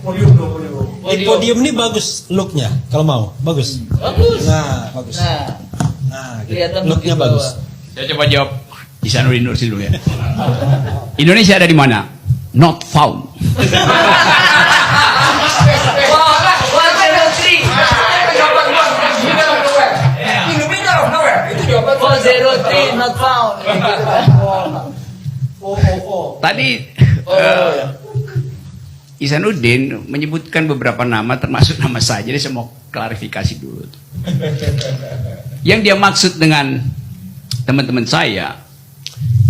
Podium dong, podium. Di podium ini bagus looknya, kalau mau, bagus. Bagus. Nah, bagus. Nah, Gitu. kelihatan Looknya begitu bagus. bawah. Saya coba jawab Ihsanuddin Nursi dulu ya. Indonesia ada di mana? Not found. Not found. Tadi Ihsanuddin menyebutkan beberapa nama termasuk nama saya. Jadi saya mau klarifikasi dulu. Yang dia maksud dengan teman-teman saya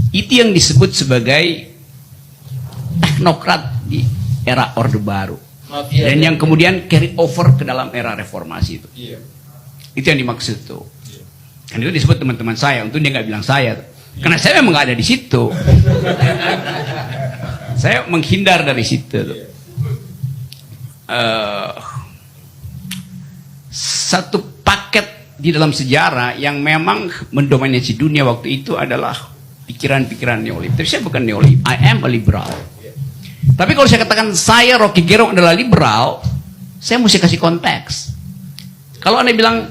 itu yang disebut sebagai teknokrat di era Orde Baru. Dan yang kemudian carry over ke dalam era reformasi itu. Itu yang dimaksud tuh. Kan itu disebut teman-teman saya. Untuk dia nggak bilang saya. Karena saya memang nggak ada di situ. Saya menghindar dari situ tuh. Satu paket di dalam sejarah yang memang mendominasi dunia waktu itu adalah pikiran-pikiran neoliberal. Tapi saya bukan neoliberal, I am a liberal. Tapi kalau saya katakan saya Rocky Gerung adalah liberal, saya mesti kasih konteks. Kalau Anda bilang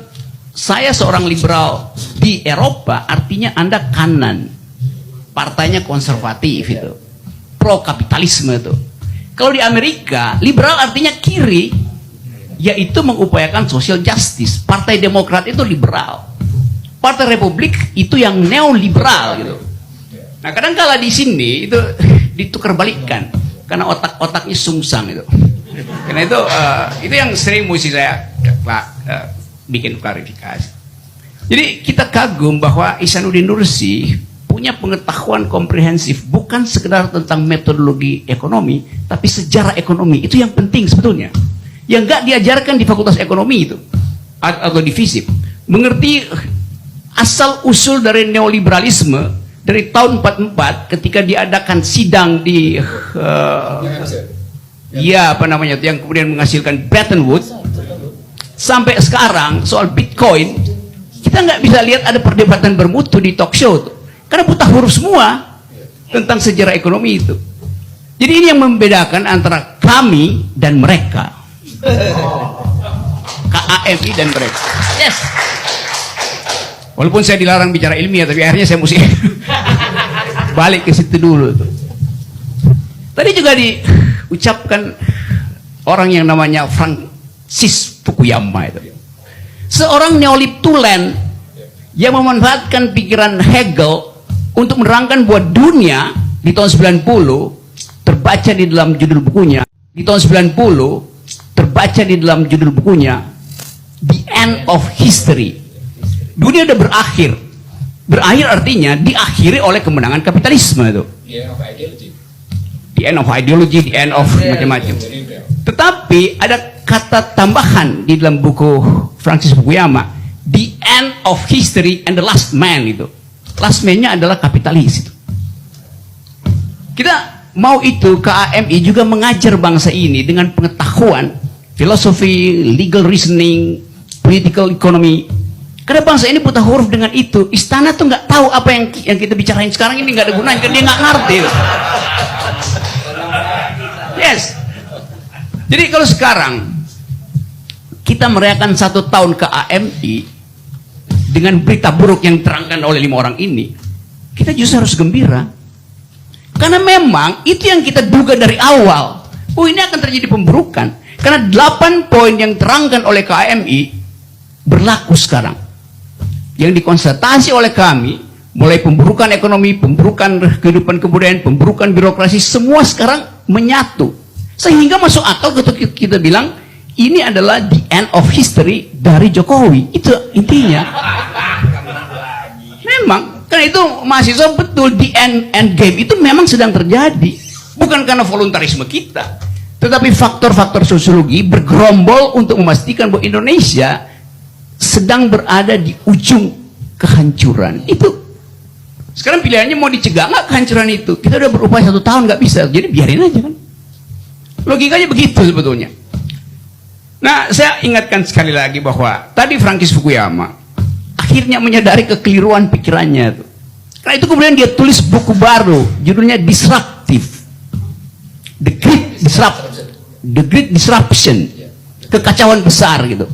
saya seorang liberal di Eropa, artinya Anda kanan, partainya konservatif itu, pro kapitalisme itu. Kalau di Amerika, liberal artinya kiri, yaitu mengupayakan social justice. Partai Demokrat itu liberal. Partai Republik itu yang neoliberal gitu. Nah, kadang-kala di sini itu ditukar balikkan karena otak-otaknya sungsang itu. Karena itu yang sering mesti saya bikin klarifikasi. Jadi kita kagum bahwa Ihsanuddin Nursi punya pengetahuan komprehensif bukan sekedar tentang metodologi ekonomi, tapi sejarah ekonomi. Itu yang penting sebetulnya. Yang nggak diajarkan di Fakultas Ekonomi itu atau di FISIP. Mengerti asal usul dari neoliberalisme dari tahun 44 ketika diadakan sidang di yang kemudian menghasilkan Bretton Woods sampai sekarang soal Bitcoin, kita nggak bisa lihat ada perdebatan bermutu di talk show tuh. Karena buta huruf semua tentang sejarah ekonomi itu. Jadi ini yang membedakan antara kami dan mereka. KAMI dan mereka. Yes. Walaupun saya dilarang bicara ilmiah, tapi akhirnya saya mesti balik ke situ dulu tuh. Tadi juga diucapkan orang yang namanya Francis Fukuyama itu. Seorang neolib tulen yang memanfaatkan pikiran Hegel untuk menerangkan bahwa dunia di tahun 90 terbaca di dalam judul bukunya. Di tahun 90 terbaca di dalam judul bukunya The End of History. Dunia udah berakhir. Berakhir artinya diakhiri oleh kemenangan kapitalisme itu. The end of ideology, the end of macam-macam. Tetapi ada kata tambahan di dalam buku Francis Fukuyama, the end of history and the last man itu. Last man-nya adalah kapitalis itu. Kita mau itu KAMI juga mengajar bangsa ini dengan pengetahuan filosofi, legal reasoning, political economy. Karena bangsa ini buta huruf dengan itu. Istana tuh nggak tahu apa yang kita bicarain sekarang ini, nggak ada gunanya, karena dia nggak ngerti. Yes. Jadi kalau sekarang kita merayakan 1 tahun KAMI dengan berita buruk yang diterangkan oleh 5 orang ini, kita justru harus gembira. Karena memang itu yang kita duga dari awal. Oh, ini akan terjadi pemburukan. Karena 8 poin yang diterangkan oleh KAMI berlaku sekarang. Yang dikonstatasi oleh kami, mulai pemburukan ekonomi, pemburukan kehidupan kebudayaan, pemburukan birokrasi, semua sekarang menyatu. Sehingga masuk akal ketika kita bilang, ini adalah the end of history dari Jokowi. Itu intinya. Memang, karena itu mahasiswa betul, the end game itu memang sedang terjadi. Bukan karena voluntarisme kita, tetapi faktor-faktor sosiologi bergerombol untuk memastikan bahwa Indonesia sedang berada di ujung kehancuran. Itu sekarang pilihannya mau dicegah nggak kehancuran itu. Kita udah berupaya 1 tahun nggak bisa, jadi biarin aja kan. Logikanya begitu sebetulnya. Nah, saya ingatkan sekali lagi bahwa tadi Francis Fukuyama akhirnya menyadari kekeliruan pikirannya itu. Karena itu kemudian dia tulis buku baru, judulnya Disruptive, The Great Disruption. the great disruption, kekacauan besar gitu.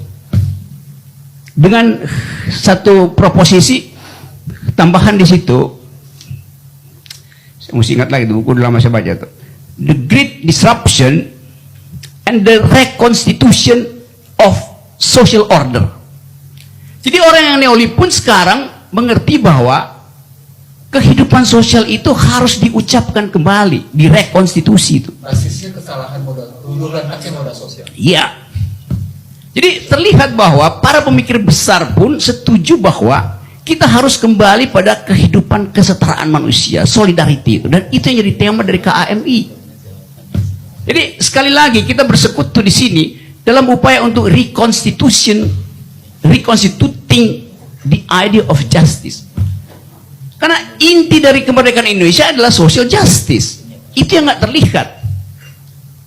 Dengan satu proposisi tambahan di situ, saya mesti ingat lagi, buku udah lama saya baca tuh. The great disruption and the reconstitution of social order. Jadi orang yang neolib pun sekarang mengerti bahwa kehidupan sosial itu harus diucapkan kembali, direkonstitusi itu. Basisnya kesalahan modal, luluran pakai modal sosial. Iya. Jadi terlihat bahwa para pemikir besar pun setuju bahwa kita harus kembali pada kehidupan kesetaraan manusia, solidarity itu, dan itu yang jadi tema dari KAMI. Jadi sekali lagi kita bersekutu di sini dalam upaya untuk reconstituting the idea of justice. Karena inti dari kemerdekaan Indonesia adalah social justice. Itu yang nggak terlihat.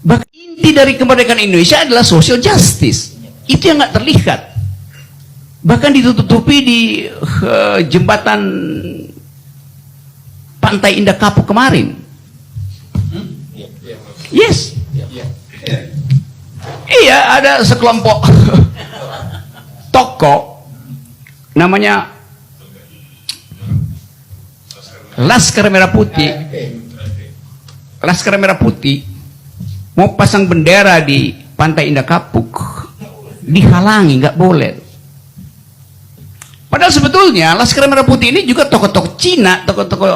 Bahkan inti dari kemerdekaan Indonesia adalah social justice. Itu yang nggak terlihat. Bahkan ditutupi di jembatan Pantai Indah Kapuk kemarin. Yes. Iya, ada sekelompok tokoh namanya Laskar Merah Putih. Laskar Merah Putih mau pasang bendera di Pantai Indah Kapuk, dihalangi, nggak boleh. Padahal sebetulnya Laskar Merah Putih ini juga tokoh-tokoh Cina, tokoh-tokoh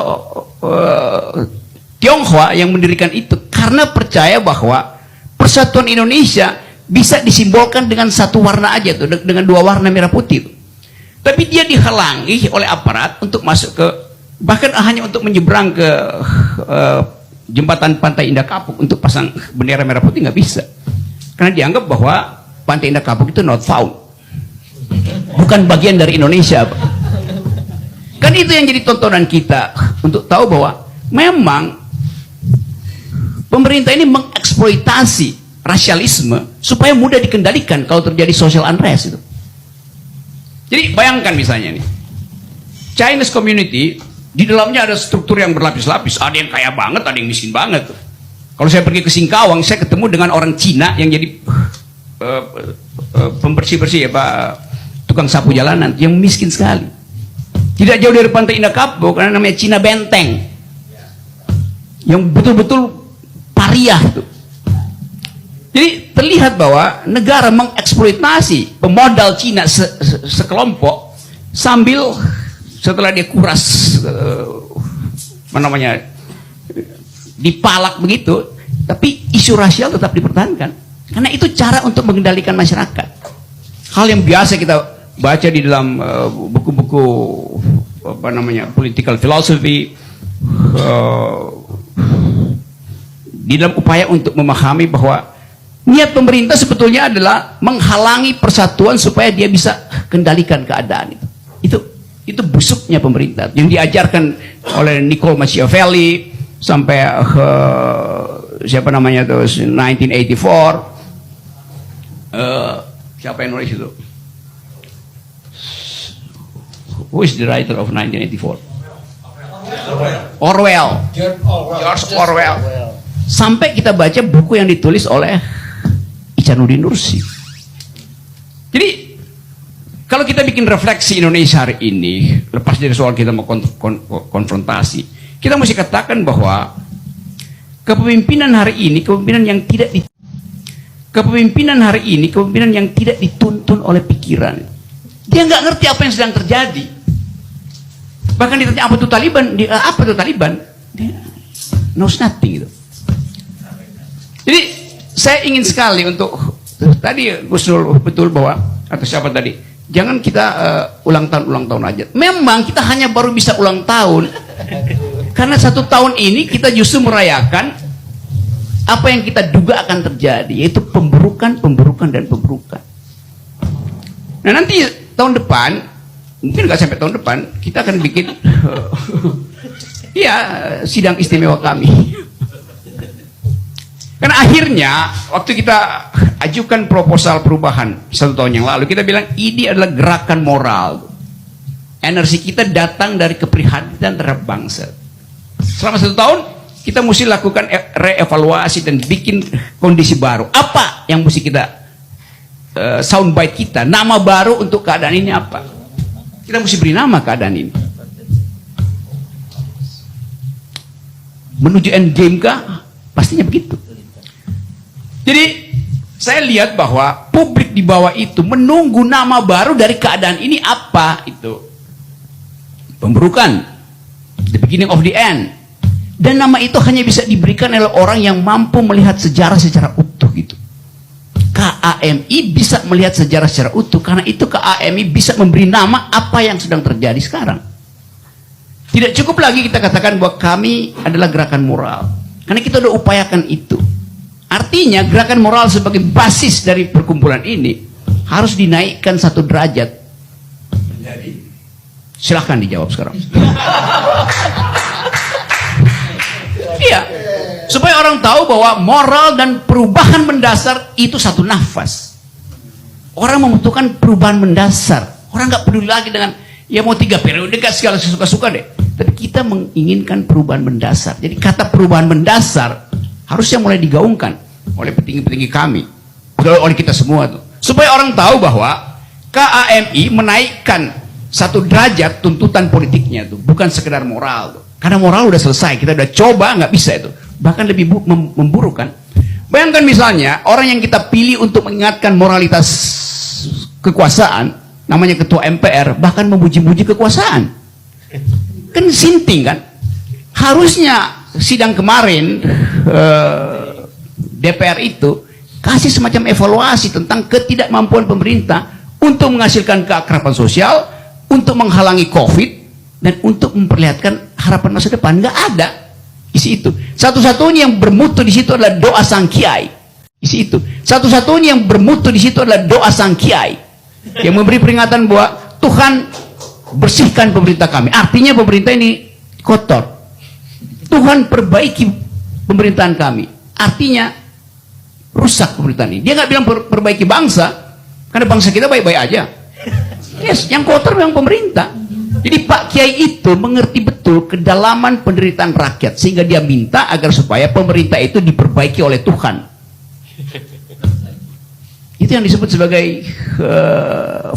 Tionghoa yang mendirikan itu karena percaya bahwa persatuan Indonesia bisa disimbolkan dengan satu warna aja tuh, dengan dua warna merah putih tuh. Tapi dia dihalangi oleh aparat untuk masuk ke, bahkan hanya untuk menyeberang ke jembatan Pantai Indah Kapuk untuk pasang bendera merah putih nggak bisa, karena dianggap bahwa Pantai Indah Kapuk itu not found, bukan bagian dari Indonesia. Kan itu yang jadi tontonan kita untuk tahu bahwa memang pemerintah ini mengeksploitasi rasialisme supaya mudah dikendalikan kalau terjadi social unrest itu. Jadi bayangkan misalnya nih, Chinese community di dalamnya ada struktur yang berlapis-lapis, ada yang kaya banget, ada yang miskin banget. Kalau saya pergi ke Singkawang, saya ketemu dengan orang Cina yang jadi pembersih-bersih ya Pak, tukang sapu jalanan, yang miskin sekali. Tidak jauh dari Pantai Indah Kapuk, karena namanya Cina Benteng, yang betul-betul pariah tuh. Jadi terlihat bahwa negara mengeksploitasi pemodal Cina sekelompok sambil setelah dia kuras dipalak begitu, tapi isu rasial tetap dipertahankan karena itu cara untuk mengendalikan masyarakat. Hal yang biasa kita baca di dalam buku-buku political philosophy, di dalam upaya untuk memahami bahwa niat pemerintah sebetulnya adalah menghalangi persatuan supaya dia bisa kendalikan keadaan itu. Itu busuknya pemerintah yang diajarkan oleh Niccolo Machiavelli sampai siapa namanya tuh 1984. Siapa yang nulis itu? Who is the writer of 1984? Orwell. George Orwell. Sampai kita baca buku yang ditulis oleh Ihsanuddin Nursi. Jadi kalau kita bikin refleksi Indonesia hari ini, lepas dari soal kita mau konfrontasi, kita mesti katakan bahwa kepemimpinan hari ini kepemimpinan yang tidak dituntun oleh pikiran. Dia nggak ngerti apa yang sedang terjadi. Bahkan ditanya apa itu Taliban, apa itu Taliban? Dia knows nothing gitu. Jadi saya ingin sekali untuk tadi Gus Nur betul bahwa atau siapa tadi, jangan kita ulang tahun aja. Memang kita hanya baru bisa ulang tahun karena 1 tahun ini kita justru merayakan apa yang kita duga akan terjadi, yaitu pemburukan. Nah nanti tahun depan, mungkin nggak sampai tahun depan, kita akan bikin sidang istimewa kami. Karena akhirnya waktu kita ajukan proposal perubahan 1 tahun yang lalu, kita bilang ini adalah gerakan moral. Energi kita datang dari keprihatinan terhadap bangsa. Selama 1 tahun kita mesti lakukan reevaluasi dan bikin kondisi baru. Apa yang mesti kita soundbite kita, nama baru untuk keadaan ini apa? Kita mesti beri nama keadaan ini. Menuju endgame kah? Pastinya begitu. Jadi saya lihat bahwa publik di bawah itu menunggu nama baru dari keadaan ini apa itu. Pemburukan, the beginning of the end. Dan nama itu hanya bisa diberikan oleh orang yang mampu melihat sejarah secara utuh gitu. KAMI bisa melihat sejarah secara utuh, karena itu KAMI bisa memberi nama apa yang sedang terjadi sekarang. Tidak cukup lagi kita katakan bahwa kami adalah gerakan moral, karena kita sudah upayakan itu. Artinya gerakan moral sebagai basis dari perkumpulan ini harus dinaikkan 1 derajat. Silahkan dijawab sekarang. Iya, supaya orang tahu bahwa moral dan perubahan mendasar itu satu nafas. Orang membutuhkan perubahan mendasar. Orang nggak peduli lagi dengan ya mau 3 periode gak segala suka-suka deh. Tapi kita menginginkan perubahan mendasar. Jadi kata perubahan mendasar harusnya mulai digaungkan oleh petinggi-petinggi kami, oleh kita semua tuh. Supaya orang tahu bahwa KAMI menaikkan 1 derajat tuntutan politiknya tuh, bukan sekedar moral tuh. Karena moral udah selesai, kita udah coba nggak bisa itu, bahkan lebih memburuk kan. Bayangkan misalnya orang yang kita pilih untuk mengingatkan moralitas kekuasaan, namanya ketua MPR, bahkan memuji-muji kekuasaan, kan sinting kan. Harusnya sidang kemarin DPR itu kasih semacam evaluasi tentang ketidakmampuan pemerintah untuk menghasilkan keakraban sosial, untuk menghalangi COVID, dan untuk memperlihatkan harapan masa depan. Nggak ada isi itu. Satu-satunya yang bermutu di situ adalah doa sang kiai. Isi itu. Satu-satunya yang bermutu di situ adalah doa sang kiai yang memberi peringatan bahwa Tuhan bersihkan pemerintah kami. Artinya pemerintah ini kotor. Tuhan perbaiki pemerintahan kami. Artinya rusak pemerintahan ini. Dia nggak bilang perbaiki bangsa, karena bangsa kita baik-baik aja. Yes, yang kotor memang pemerintah. Jadi Pak Kiai itu mengerti betul kedalaman penderitaan rakyat, sehingga dia minta agar supaya pemerintah itu diperbaiki oleh Tuhan. Itu yang disebut sebagai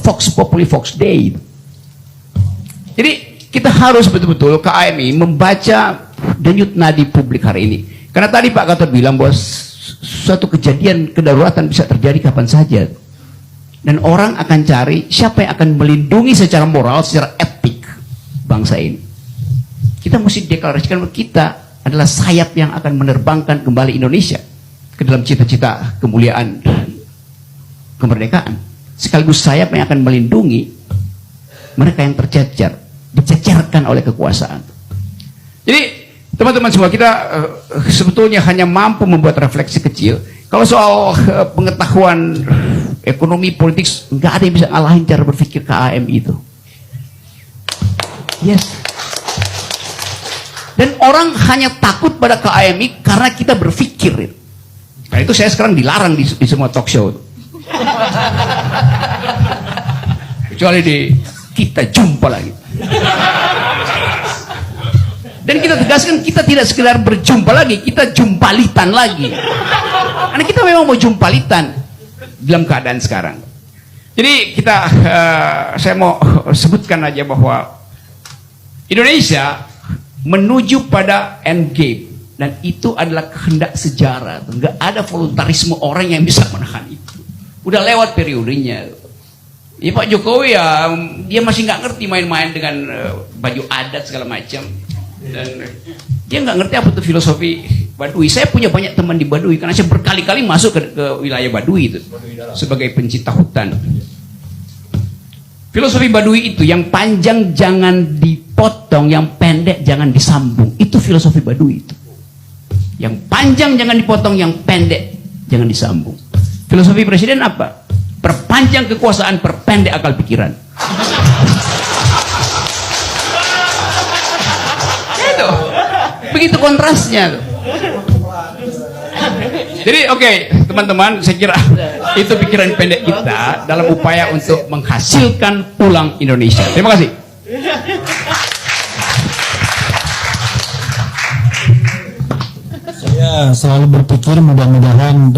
Vox Populi Vox Dei. Jadi kita harus betul-betul KAMI membaca denyut nadi publik hari ini. Karena tadi Pak Gatot bilang bahwa suatu kejadian kedaruratan bisa terjadi kapan saja. Dan orang akan cari siapa yang akan melindungi secara moral, secara etik bangsa ini. Kita mesti deklarasikan bahwa kita adalah sayap yang akan menerbangkan kembali Indonesia ke dalam cita-cita kemuliaan kemerdekaan. Sekaligus sayap yang akan melindungi mereka yang tercecer, dicecerkan oleh kekuasaan. Jadi teman-teman semua, kita sebetulnya hanya mampu membuat refleksi kecil. Kalau soal pengetahuan ekonomi politik, nggak ada yang bisa ngalahin cara berpikir KAMI itu. Yes. Dan orang hanya takut pada KAMI karena kita berpikir. Karena itu saya sekarang dilarang di semua talk show. Kecuali di Kita Jumpa lagi. Dan kita tegaskan, kita tidak sekedar berjumpa lagi, kita jumpalitan lagi. Karena kita memang mau jumpalitan dalam keadaan sekarang. Jadi kita, saya mau sebutkan aja bahwa Indonesia menuju pada endgame, dan itu adalah kehendak sejarah. Nggak ada voluntarisme orang yang bisa menahan itu. Udah lewat periodenya. Ya Pak Jokowi ya, dia masih nggak ngerti main-main dengan baju adat segala macam. Dan dia nggak ngerti apa itu filosofi Baduy. Saya punya banyak teman di Baduy karena saya berkali-kali masuk ke wilayah Baduy itu sebagai pencinta hutan. Filosofi Baduy itu yang panjang jangan dipotong, yang pendek jangan disambung. Itu filosofi Baduy itu. Yang panjang jangan dipotong, yang pendek jangan disambung. Filosofi presiden apa? Perpanjang kekuasaan, perpendek akal pikiran. Begitu kontrasnya. Jadi oke, teman-teman, saya kira itu pikiran pendek kita dalam upaya untuk menghasilkan ulang Indonesia. Terima kasih. saya selalu berpikir mudah-mudahan